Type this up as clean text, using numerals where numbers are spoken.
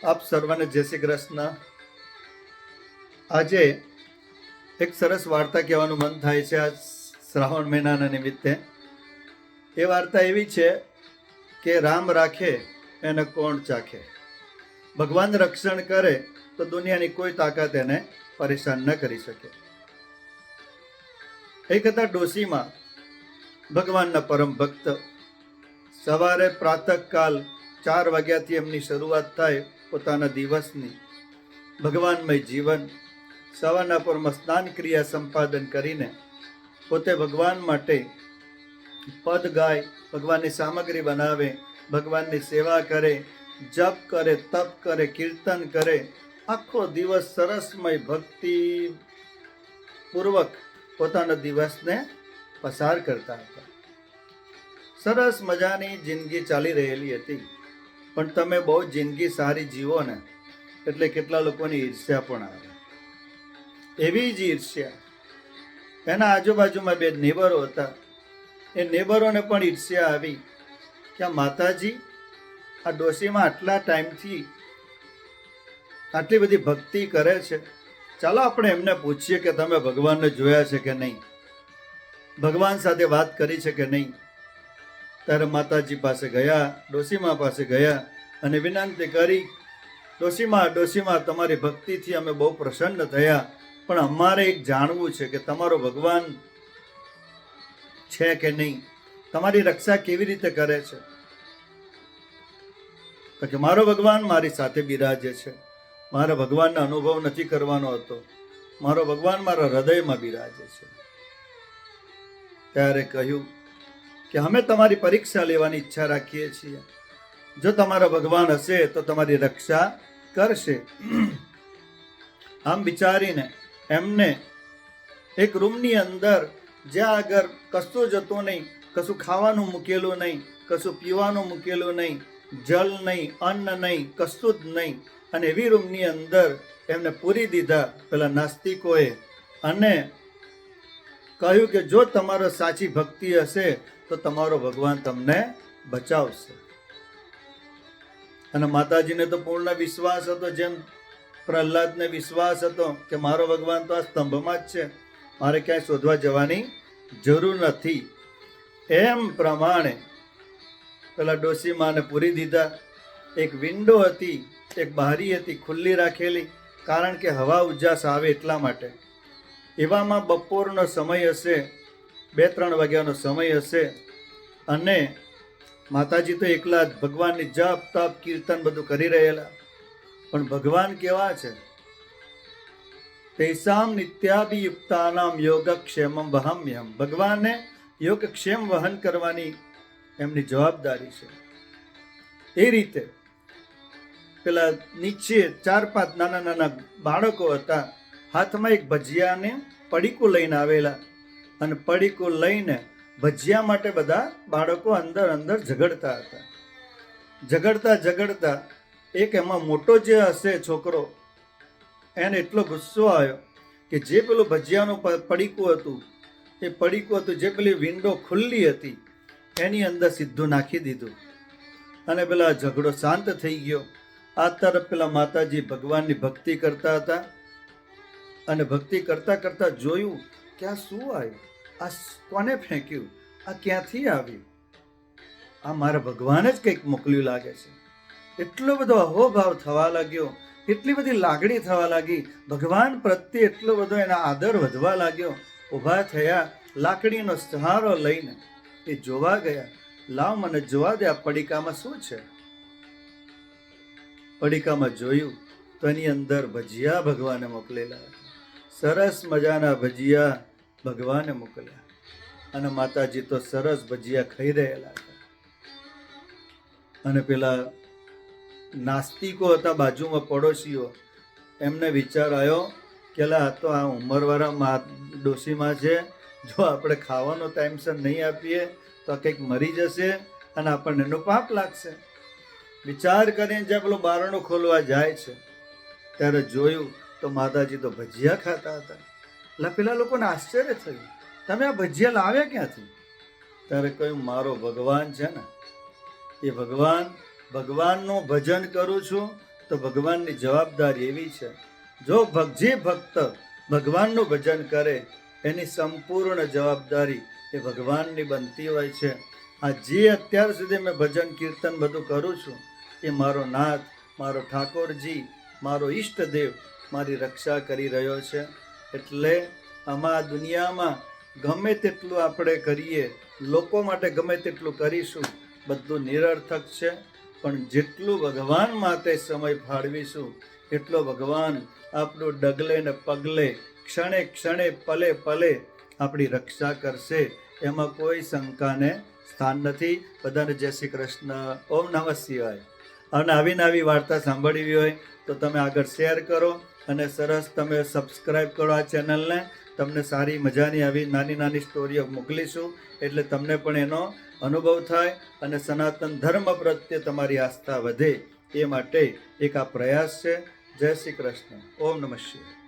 આપ સર્વને જય શ્રી કૃષ્ણ. આજે એક સરસ વાર્તા કહેવાનું મન થાય છે આ શ્રાવણ મહિનાના નિમિત્તે. એ વાર્તા એવી છે કે રામ રાખે એને કોણ ચાખે. ભગવાન રક્ષણ કરે તો દુનિયાની કોઈ તાકાત એને પરેશાન ન કરી શકે. એક હતા ડોશીમાં, ભગવાનના પરમ ભક્ત. સવારે પ્રાતઃકાલ 4 વાગ્યાથી એમની શરૂઆત થાય પોતાના દિવસની. ભગવાનમય જીવન. સવારના પરમાં સ્નાન ક્રિયા સંપાદન કરીને પોતે ભગવાન માટે પદ ગાય, ભગવાનની સામગ્રી બનાવે, ભગવાનની સેવા કરે, જપ કરે, તપ કરે, કીર્તન કરે. આખો દિવસ સરસમય ભક્તિ પૂર્વક પોતાના દિવસને પસાર કરતા હતા. સરસ મજાની જિંદગી ચાલી રહેલી હતી. પણ તમે બહુ જિંદગી સારી જીવો ને એટલે કેટલા લોકોની ઈર્ષ્યા પણ આવે. એવી જ ઈર્ષ્યા એના આજુબાજુમાં 2 નેબરો હતા. એ નેબરોને પણ ઈર્ષ્યા આવી કે આ માતાજી આ ડોશીમાં આટલા ટાઈમથી આટલી બધી ભક્તિ કરે છે, ચાલો આપણે એમને પૂછીએ કે તમે ભગવાનને જોયા છે કે નહીં, ભગવાન સાથે વાત કરી છે કે નહીં. ત્યારે માતાજી પાસે ગયા, ડોશીમા પાસે ગયા અને વિનંતી કરી, ડોશીમા તમારી ભક્તિથી અમે બહુ પ્રસન્ન થયા, પણ અમારે એક જાણવું છે કે તમારો ભગવાન છે કે નહીં, તમારી રક્ષા કેવી રીતે કરે છે. તો કે મારો ભગવાન મારી સાથે બિરાજે છે, મારા ભગવાનનો અનુભવ નથી કરવાનો હતો, મારો ભગવાન મારા હૃદયમાં બિરાજે છે. ત્યારે કહ્યું કે અમે તમારી પરીક્ષા લેવાની ઈચ્છા રાખીએ છીએ. જો તમારા ભગવાન હશે તો તમારી રક્ષા કરશે. આમ વિચારીને એમને એક રૂમની અંદર, જ્યાં આગળ કશું જતું નહીં, કશું ખાવાનું મૂકેલું નહીં, કશું પીવાનું મૂકેલું નહીં, જલ નહીં, અન્ન નહીં, કશું જ નહીં, અને એવી રૂમની અંદર એમને પૂરી દીધા પેલા નાસ્તિકોએ. અને કહ્યું કે જો તમારો સાચી ભક્તિ હશે તો તમારો ભગવાન તમને બચાવશે. અને માતાજીને તો પૂર્ણ વિશ્વાસ હતો, જેમ પ્રહલાદને વિશ્વાસ હતો કે મારો ભગવાન તો આ સ્તંભમાં જ છે, મારે ક્યાંય શોધવા જવાની જરૂર નથી. એમ પ્રમાણે પેલા ડોશીમાને પૂરી દીધા. એક વિન્ડો હતી, એક બારી હતી ખુલ્લી રાખેલી, કારણ કે હવા ઉજાસ આવે એટલા માટે. એવામાં બપોરનો સમય હશે, 2-3 વાગ્યાનો સમય હશે, અને માતાજી તો એકલા જ ભગવાનની જપ તપ કીર્તન બધું કરી રહેલા. પણ ભગવાન કેવા છે? તૈસામ નિત્યાભિયુક્તાનામ યોગક્ષેમમ વહમ્યહમ. ભગવાનને યોગક્ષેમ વહન કરવાની એમની જવાબદારી છે. એ રીતે પેલા નીચે 4-5 નાના બાળકો હતા. હાથમાં એક ભજીયાને પડીકું લઈને આવેલા, અને પડીકું લઈને ભજીયા માટે બધા બાળકો અંદર ઝઘડતા હતા. ઝઘડતા એક એમાં મોટો જે હશે છોકરો, એને એટલો ગુસ્સો આવ્યો કે જે પેલું ભજીયાનું પડીકું હતું, એ પડીકું હતું જે પેલી વિન્ડો ખુલ્લી હતી એની અંદર સીધું નાખી દીધું. અને પેલા ઝઘડો શાંત થઈ ગયો. આ તરફ પેલા માતાજી ભગવાનની ભક્તિ કરતા હતા, અને ભક્તિ કરતા જોયું કે આ શું આવ્યું, આ કોને ફેંક્યું, આ ક્યાંથી આવ્યું, આ મારા ભગવાન જ કંઈક મોકલ્યું લાગે છે. એટલો બધો અહોભાવ થવા લાગ્યો, એટલી બધી લાગણી થવા લાગી, ભગવાન પ્રત્યે એટલો બધો એના આદર વધવા લાગ્યો. ઊભા થયા, લાકડીનો સહારો લઈને એ જોવા ગયા. લાવ મને જોવા દે આ પડીકામાં શું છે. પડીકામાં જોયું તો એની અંદર ભજીયા ભગવાને મોકલેલા હતા. સરસ મજાના ભજીયા ભગવાને મોકલ્યા, અને માતાજી તો સરસ ભજીયા ખાઈ રહેલા હતા. અને પેલા નાસ્તિકો હતા બાજુમાં પડોશીઓ, એમને વિચાર આવ્યો કે લા તો આ ઉંમરવાળા ડોશીમાં છે, જો આપણે ખાવાનો ટાઈમસર નહીં આપીએ તો કંઈક મરી જશે અને આપણને એનું પાપ લાગશે. વિચાર કરીને જ્યાં પેલું બારણું ખોલવા જાય છે ત્યારે જોયું તો માતાજી તો ભજીયા ખાતા હતા. એટલે પેલા લોકોને આશ્ચર્ય થયું, તમે આ ભજીયા લાવ્યા ક્યાંથી? ત્યારે કહ્યું મારો ભગવાન છે ને, એ ભગવાનનું ભજન કરું છું, તો ભગવાનની જવાબદારી એવી છે, જો જે ભક્ત ભગવાનનું ભજન કરે એની સંપૂર્ણ જવાબદારી એ ભગવાનની બનતી હોય છે. આ જે અત્યાર સુધી મેં ભજન કીર્તન બધું કરું છું એ મારો નાથ, મારો ઠાકોરજી, મારો ઈષ્ટદેવ મારી રક્ષા કરી રહ્યો છે. એટલે આમાં દુનિયામાં ગમે તેટલું આપણે કરીએ, લોકો માટે ગમે તેટલું કરીશું, બધું નિરર્થક છે. પણ જેટલું ભગવાન માટે સમય ફાળવીશું એટલો ભગવાન આપણું ડગલે ને પગલે, ક્ષણે ક્ષણે, પલે પલે આપણી રક્ષા કરશે. એમાં કોઈ શંકાને સ્થાન નથી. બધાને જય શ્રી કૃષ્ણ. ઓમ નમઃ શિવાય. અને આવી વાર્તા સાંભળવી હોય તો તમે આગળ શેર કરો અને સરસ તમે સબસ્ક્રાઈબ કરો આ ચેનલને. તમને સારી મજાની આવી નાની સ્ટોરીઓ મોકલીશું એટલે તમને પણ એનો અનુભવ થાય અને સનાતન ધર્મ પ્રત્યે તમારી આસ્થા વધે. એ માટે એક આ પ્રયાસ છે. જય શ્રી કૃષ્ણ. ઓમ નમઃ શિવાય.